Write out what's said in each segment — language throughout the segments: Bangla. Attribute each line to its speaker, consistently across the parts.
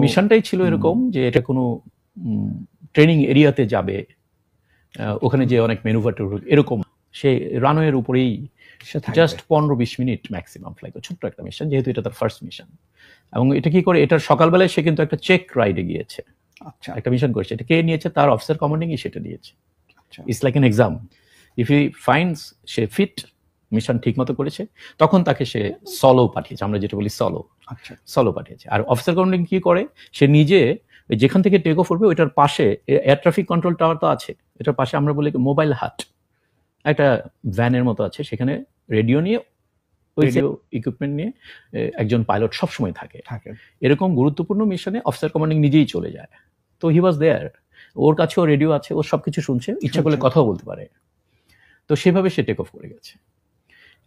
Speaker 1: মিশনটাই ছিল এরকম যে এটা কোনো ট্রেনিং এরিয়াতে যাবে, ওখানে যে অনেক ম্যানুভার এরকম, সে রানওয়ের উপরেই জাস্ট 15-20 মিনিট ম্যাক্সিমাম ফ্লাই করে, ছোট্ট একটা মিশন, যেহেতু এটা তার ফার্স্ট মিশন। এবং এটা কি করে, এটার সকালবেলায় সে কিন্তু একটা চেক রাইডে গিয়েছে,
Speaker 2: আচ্ছা,
Speaker 1: একটা মিশন করেছে। এটা কে নিয়েছে? তার অফিসার কমান্ডিংই সেটা নিয়েছে। It's like an exam. If he finds সে ফিট, মিশন ঠিক মতো করেছে, তখন তাকে সে সলো পাঠিয়েছে, আমরা যেটা বলি সলো।
Speaker 2: আচ্ছা,
Speaker 1: সলো পাঠিয়েছে। আর অফিসার কমান্ডিং কি করে, সে নিজে যেখান থেকে টেক অফ করবে ওইটার পাশে এয়ার ট্রাফিক কন্ট্রোল টাওয়ার তো আছে, এটার পাশে আমরা বলি মোবাইল হাট, একটা ভ্যানের মতো আছে, সেখানে রেডিও নিয়ে, রেডিও ইকুইপমেন্ট নিয়ে একজন পাইলট সবসময় থাকে। এরকম গুরুত্বপূর্ণ মিশনে অফিসার কমান্ডিং নিজেই চলে যায়। তো হি ওয়াজ দেয়ার, ওর কাছেও রেডিও আছে, ও সবকিছু শুনছে, ইচ্ছা করলে কথাও বলতে পারে। তো সেভাবে সে টেক অফ করে গেছে।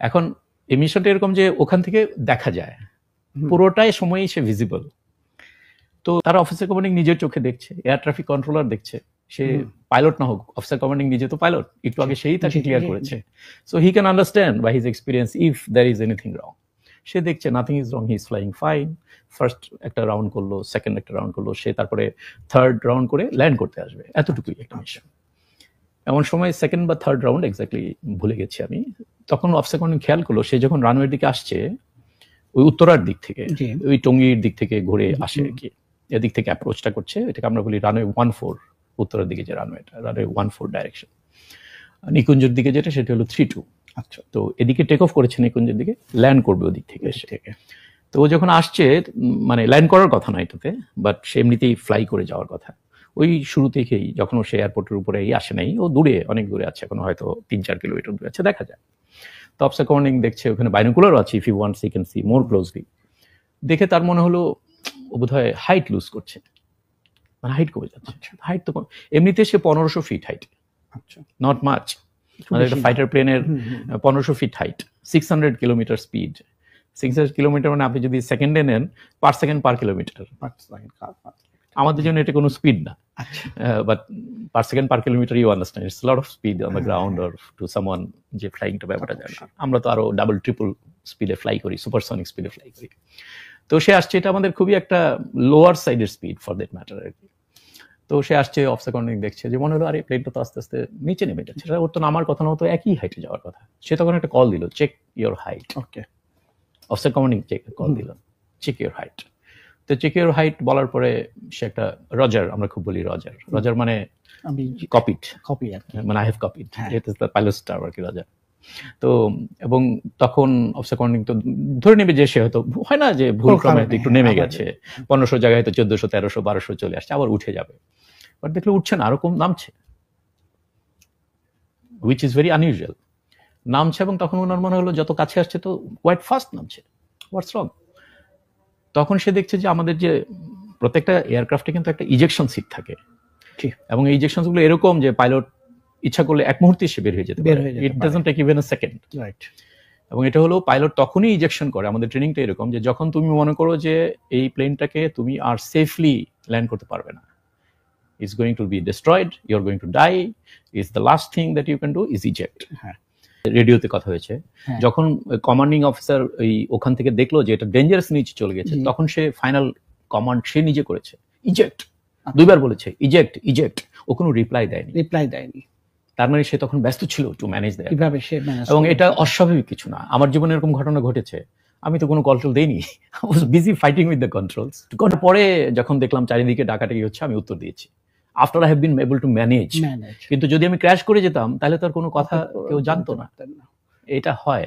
Speaker 1: এখন এই মিশনটা এরকম যে ওখান থেকে দেখা যায়, পুরোটাই সময়ই সে ভিজিবল। তো তারা অফিসার কমান্ডিং নিজের চোখে দেখছে, এয়ার ট্রাফিক কন্ট্রোলার দেখছে, সে পাইলট না হোক, অফিসার কমান্ডিং নিজে তো পাইলট, একটু আগে সেই তাকে ক্লিয়ার করেছে। So he can understand by his experience if there is anything wrong. সে দেখছে nothing is wrong, he is flying fine. First একটা রাউন্ড করলো, সেকেন্ড একটা রাউন্ড করলো, সে তারপরে থার্ড রাউন্ড করে ল্যান্ড করতে আসবে, এতটুকুই একটা মিশন। এমন সময় সেকেন্ড বা থার্ড রাউন্ড এক্স্যাক্টলি ভুলে গেছি আমি, তখন অফিসার কমান্ডিং খেয়াল করলো সে যখন রানওয়ের দিকে আসছে, ওই উত্তরার দিক থেকে, ওই টঙ্গীর দিক থেকে ঘুরে আসে আর কি, এদিক থেকে অ্যাপ্রোচটা করছে, এটাকে আমরা বলি রানওয়ে 14, উত্তরের দিকে যে রানওয়েটা, রানওয়ে 14 ডাইরেকশন। নিকুঞ্জের দিকে যেটা, সেটা হলো 32। আচ্ছা, তো এদিকে টেক অফ করেছে নিকুঞ্জের দিকে, ল্যান্ড করবে ওদিক থেকে এসে। তো ও যখন আসছে, মানে ল্যান্ড করার কথা না এটাতে, বাট সে এমনিতেই ফ্লাই করে যাওয়ার কথা। ওই শুরু থেকেই যখন ও সে এয়ারপোর্টের উপরে আসে নাই, ও দূরে, অনেক দূরে আছে, এখন হয়তো 3-4 কিলোমিটার দূরে আছে, দেখা যায়। তো অফিসার কমান্ডিং দেখছে, ওখানে বাইনোকুলারও আছে, if you want see can see more closely. দেখে তার মনে হলো ও বোধহয় হাইট লুজ করছে, মানে হাইট কমে যাচ্ছে। হাইট তো এমনিতে সে 1500 ফিট হাইট, নট মাচ, মানে একটা ফাইটার প্লেনের 1500 feet height, 600 kilometre speed. 600 kilometre মানে আপনি যদি সেকেন্ডে নেন, পার সেকেন্ড পার কিলোমিটার। আমাদের জন্য এটা কোনো স্পিড না, but per second per kilometre, you understand, it's lot of speed on the ground or to someone যে ফ্লাইংটা ব্যাপারটা জানে না। আমরা তো আরো ডাবল ট্রিপল স্পিডে ফ্লাই করি, সুপারসনিক স্পিডে ফ্লাই করি। তো সে আসছে, এটা আমাদের খুবই একটা লোয়ার সাইডের স্পিড ফর দ্যাট ম্যাটার আর কি। তো সে আসছে, অফিসার কমান্ডিং দেখছে যে মনে হলো আরে প্লেনটা তো আস্তে আস্তে নিচে নেমে যাচ্ছে, সেটা ওর তো নামার কথা না, তো একই হাইটে যাওয়ার কথা। সে তখন একটা কল দিল, check your height. Okay, officer commanding call দিল, চেক ইউর হাইট। তো চেক ইউর হাইট বলার পরে সে একটা রজার, আমরা খুব বলি রজার, রজার মানে কপিড, মানে I have copied, it is the pilot star আর কি, রজার। তো এবং তখন অফিসার কমান্ডিং তো ধরে নেবে যে সে হয়তো, হয় না যে ভুল ক্রমে একটু নেমে গেছে, 1500 জায়গায় হয়তো 1400, 1300, 1200 চলে আসছে, আবার উঠে যাবে। বাট দেখলে উঠছে না, আরো কম নামছে, হুইচ ইজ ভেরি আনইউজুয়াল। নামছে, এবং তখন ওনার মনে হলো যত কাছে আসছে তো কোয়াইট ফাস্ট নামছে, হোয়াটস রং। তখন সে দেখছে যে আমাদের যে প্রত্যেকটা এয়ারক্রাফটে কিন্তু একটা ইজেকশন সিট থাকে, এবং এই ইজেকশন গুলো এরকম যে পাইলট ইচ্ছা করলে এক মুহূর্তে সে বের হয়ে যেতে পারে, it doesn't take even a second. Right. এবং এটা হলো পাইলট তখনই ইজেকশন করে, আমাদের ট্রেনিংটা এরকম যে যখন তুমি মনে করো যে এই প্লেনটাকে তুমি আর সেফলি ল্যান্ড করতে পারবে না, it's going to be destroyed, you are going to die, is the last thing that you can do is eject. হ্যাঁ, রেডিওতে কথা হয়েছে, যখন কমান্ডিং অফিসার ওই ওখান থেকে দেখলো যে এটা ডেঞ্জারাস নিচে চলে গেছে, তখন সে ফাইনাল কমান্ড সে নিজে করেছে, ইজেক্ট, দুইবার বলেছে ইজেক্ট ইজেক্ট, ও কোনো রিপ্লাই দেয়নি। তার মানে সে তখন ব্যস্ত ছিল টু ম্যানেজ দ্যাট, কিভাবে সে ম্যানেজ। এবং এটা অস্বাভাবিক কিছু না, আমার জীবনে এরকম ঘটনা ঘটেছে, আমি তো কোনো কন্ট্রোল দেইনি, I was busy fighting with the controls. পরে যখন দেখলাম চারিদিকে ডাকাডাকি হচ্ছে, আমি উত্তর দিয়েছি, after I have been able to manage. কিন্তু যদি আমি ক্র্যাশ করে যেতাম তাহলে তার কোনো কথা কেউ জানতো না, এটা হয়।